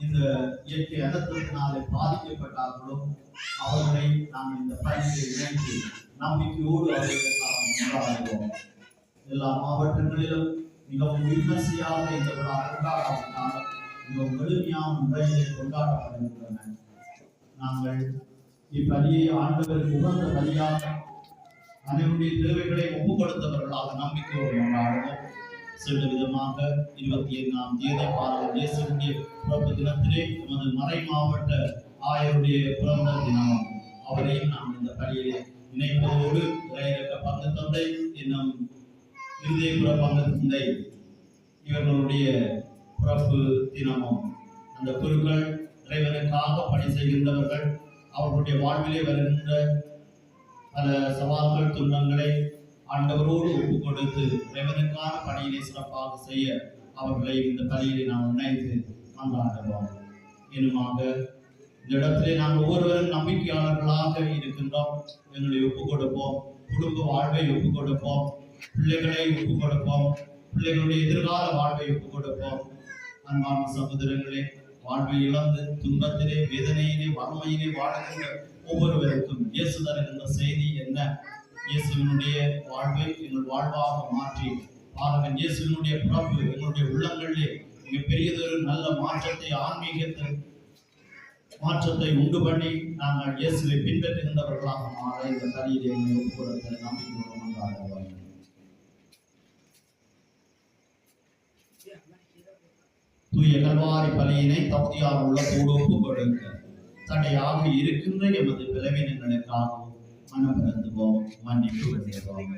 இந்த இயற்கை அனர்த்தத்தினாலே பாதிக்கப்பட்டார்களோ அவர்களை நாம் இந்த பணியை இணைத்து நம்பிக்கையோடு அவர்களுக்காக எல்லா மாவட்டங்களிலும் மிகவும் விமர்சையாக இந்த விழா கொண்டாடாவிட்டால் மிகவும் எளிமையான முறையிலே கொண்டாடப்படுகின்றன. நாங்கள் இப்பலியை ஆண்டவருக்கு உகந்த பலியாக அனைவருடைய தேவைகளை ஒப்புக் கொடுத்தவர்களாக நம்பிக்கையோடு கொண்டாடுவோம். சில விதமாக 25ஆம் தேதி பாரத தேசனுடைய பிறப்பு தினத்திலே நமது மறை மாவட்ட ஆயருடைய பிறந்த தினம், அவரையும் நாம் இந்த பலியிலே இணைப்பதோடு இறையிறக்க பங்கு தந்தை என்னும் இருதயபுர பங்கு தந்தை இவர்களுடைய பிறப்பு தினமும் அந்த குருக்கள் இறைவனுக்காக பணி செய்கின்றவர்கள் அவர்களுடைய வாழ்விலே வருகின்ற பல சவால்கள் துன்பங்களை ஆண்டவரோடு ஒப்புக் கொடுத்து இறைவனுக்கான பணியினை சிறப்பாக செய்ய அவர்களை இந்த பணியிலே நாம் இணைத்து கொண்டாடுவோம். இன்னுமாக இந்த இடத்திலே நாம் ஒவ்வொருவரும் நம்பிக்கையாளர்களாக இருக்கின்றோம். எங்களை ஒப்புக் கொடுப்போம், குடும்ப வாழ்வை ஒப்புக் கொடுப்போம், பிள்ளைகளை ஒப்புக் கொடுப்போம், பிள்ளைகளுடைய எதிர்கால வாழ்வை ஒப்புக் கொடுப்போம். அன்பான சகோதரர்களே, வாழ்வை இழந்து துன்பத்திலே வேதனையிலே வறுமையிலே வாழுகின்ற ஒவ்வொருவருக்கும் இயேசு தருகின்ற செய்தி என்ன? இயேசுவினுடைய வாழ்வை எங்கள் வாழ்வாக மாற்றி பாருங்கள். இயேசுவினுடைய பிறப்பு எங்களுடைய உள்ளங்களிலே மிகப்பெரியதொரு நல்ல மாற்றத்தை ஆன்மீகத்தை மாற்றத்தை உண்டு பண்ணி நாங்கள் இயேசுவை பின்பற்றுகின்றவர்களாக மாற இந்த பலியிலே ஒப்புக்கொடுத்த நம்பிக்கையோடு கொண்டாடுவோம். தூய கல்வாரி பலியினை தகுதியாக உள்ளதோடு ஒப்புக் கொடுக்க தடையாக இருக்கின்ற எமது விளைவினங்களுக்காகவும் மனம் வருந்துவோம், மன்னிப்பு வருகிறோம்.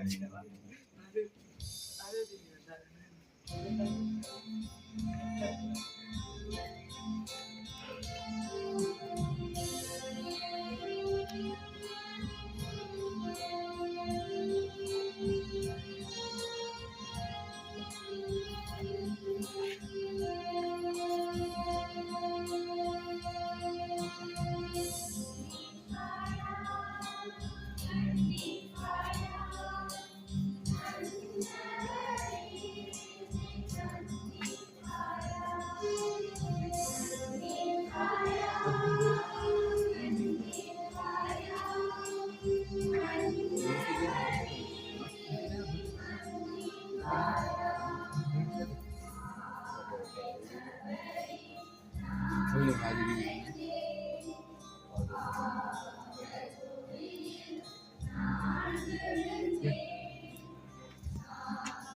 Boleh lagi.